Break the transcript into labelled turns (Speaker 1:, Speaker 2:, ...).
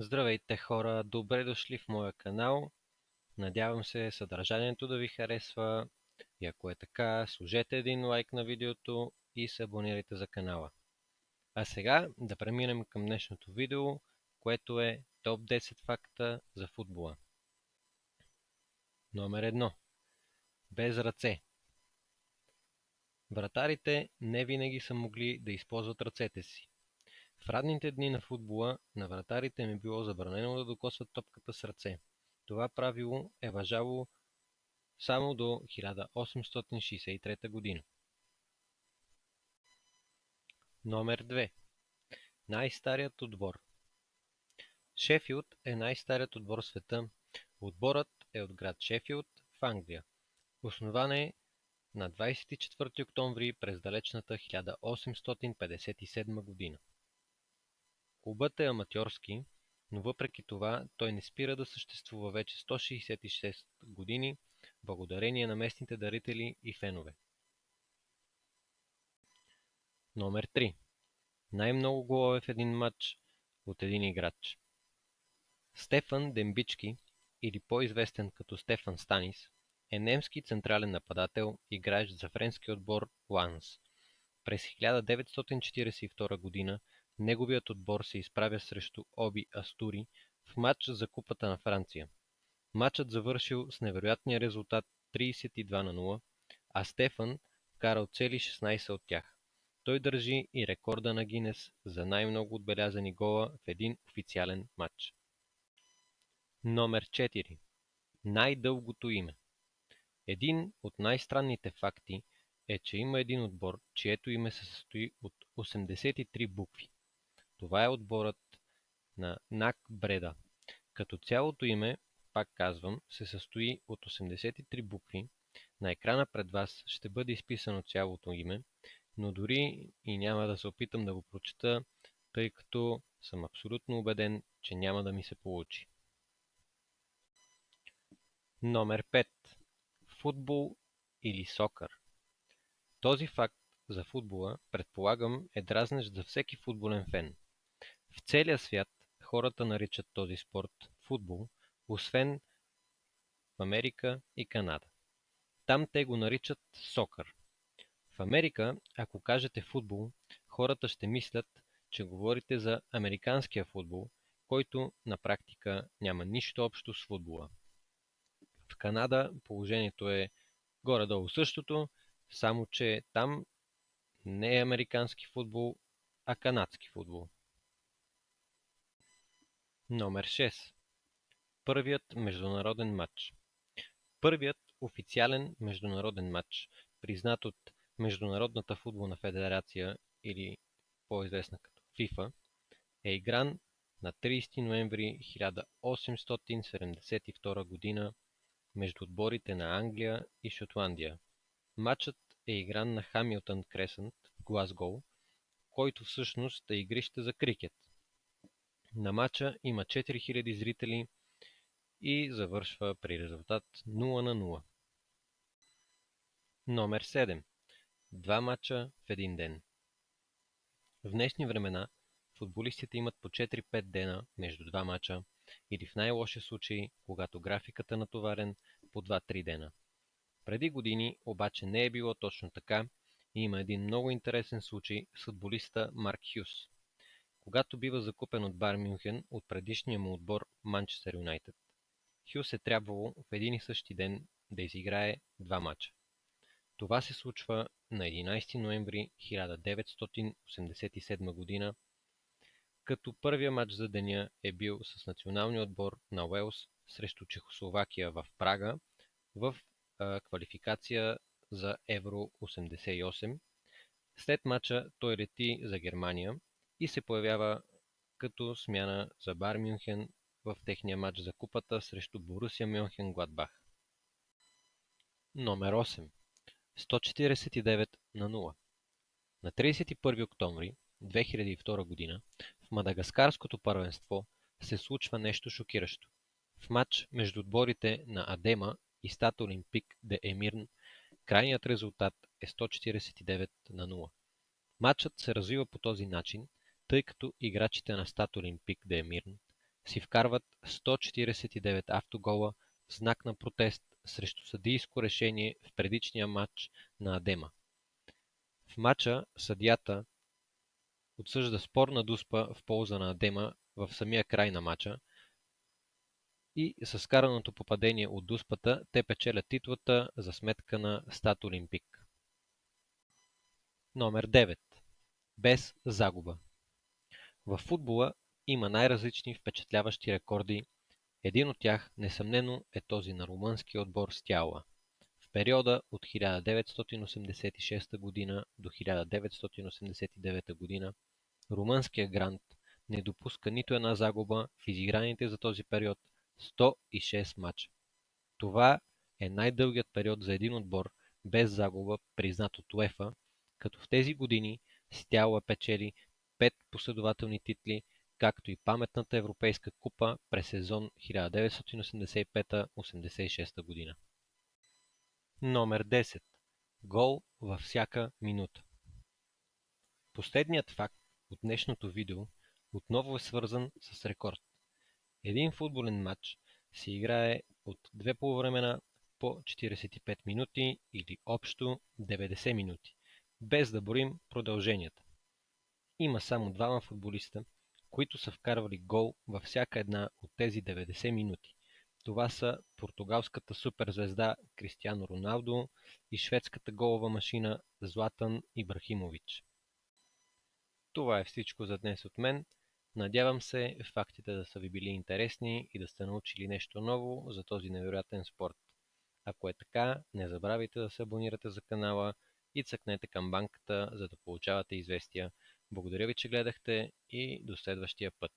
Speaker 1: Здравейте хора, добре дошли в моя канал. Надявам се съдържанието да ви харесва и ако е така, сложете един лайк на видеото и се абонирайте за канала. А сега да преминем към днешното видео, което е топ 10 факта за футбола. Номер 1. Без ръце. Вратарите не винаги са могли да използват ръцете си. В ранните дни на футбола на вратарите им е било забранено да докосват топката с ръце. Това правило е важало само до 1863 година. Номер 2. Най-старият отбор. Шефилд е най-старият отбор в света. Отборът е от град Шефилд в Англия. Основан е на 24 октомври през далечната 1857 година. Клубът е аматьорски, но въпреки това той не спира да съществува вече 166 години, благодарение на местните дарители и фенове. Номер 3. Най-много голове в един матч от един играч. Стефан Дембички, или по-известен като Стефан Станис, е немски централен нападател, играещ за френски отбор Ланс. През 1942 година неговият отбор се изправя срещу Оби Астури в матч за Купата на Франция. Матчът завършил с невероятния резултат 32-0, а Стефан вкарал цели 16 от тях. Той държи и рекорда на Гинес за най-много отбелязани гола в един официален матч. Номер 4. Най-дългото име. Един от най-странните факти е, че има един отбор, чието име се състои от 83 букви. Това е отборът на НАК Бреда. Като цялото име, пак казвам, се състои от 83 букви. На екрана пред вас ще бъде изписано цялото име, но дори и няма да се опитам да го прочета, тъй като съм абсолютно убеден, че няма да ми се получи. Номер 5. Футбол или сокър. Този факт за футбола, предполагам, е дразнещ за всеки футболен фен. В целия свят хората наричат този спорт футбол, освен в Америка и Канада. Там те го наричат сокър. В Америка, ако кажете футбол, хората ще мислят, че говорите за американския футбол, който на практика няма нищо общо с футбола. В Канада положението е горе-долу същото, само че там не е американски футбол, а канадски футбол. Номер 6. Първият международен матч. Първият официален международен матч, признат от Международната футболна федерация или по-известна като FIFA, е игран на 30 ноември 1872 година между отборите на Англия и Шотландия. Матчът е игран на Хамилтън Кресънт в Глазгоу, който всъщност е игрище за крикет. На матча има 4000 зрители и завършва при резултат 0-0. Номер 7. Два матча в един ден. В днешни времена футболистите имат по 4-5 дена между два матча или в най-лошия случай, когато графикът е натоварен, по 2-3 дена. Преди години обаче не е било точно така и има един много интересен случай с футболиста Марк Хюс. Когато бива закупен от Байерн Мюнхен от предишния му отбор Манчестър Юнайтед, Хюс е трябвало в един и същи ден да изиграе два мача. Това се случва на 11 ноември 1987 година, като първия мач за деня е бил с националния отбор на Уелс срещу Чехословакия в Прага в квалификация за Евро 88. След мача той лети за Германия и се появява като смяна за Байерн Мюнхен в техния мач за купата срещу Борусия Мьонхенгладбах. Номер 8. 149-0. На 31 октомври 2002 година в Мадагаскарското първенство се случва нещо шокиращо. В матч между отборите на Адема и Стад Олимпик де Емирн крайният резултат е 149-0. Матчът се развива по този начин, тъй като играчите на Стад Олимпик де Емирн си вкарват 149 автогола в знак на протест срещу съдийско решение в предишния матч на Адема. В матча съдията отсъжда спорна дуспа в полза на Адема в самия край на матча и с караното попадение от дуспата те печелят титлата за сметка на Стад Олимпик. Номер 9. Без загуба. В футбола има най-различни впечатляващи рекорди. Един от тях, несъмнено, е този на румънския отбор Стяла. В периода от 1986 година до 1989 година румънския грант не допуска нито една загуба в изиграните за този период 106 мача. Това е най-дългият период за един отбор без загуба, признат от УЕФА, като в тези години Стяла печели 5 последователни титли, както и паметната Европейска купа през сезон 1985-86 година. Номер 10. Гол във всяка минута. Последният факт от днешното видео отново е свързан с рекорд. Един футболен матч се играе от две полувремена по 45 минути или общо 90 минути, без да броим продълженията. Има само двама футболиста, които са вкарвали гол във всяка една от тези 90 минути. Това са португалската суперзвезда Кристиано Роналдо и шведската голова машина Златан Ибрахимович. Това е всичко за днес от мен. Надявам се фактите да са ви били интересни и да сте научили нещо ново за този невероятен спорт. Ако е така, не забравяйте да се абонирате за канала и цъкнете камбанката, за да получавате известия. Благодаря ви, че гледахте и до следващия път.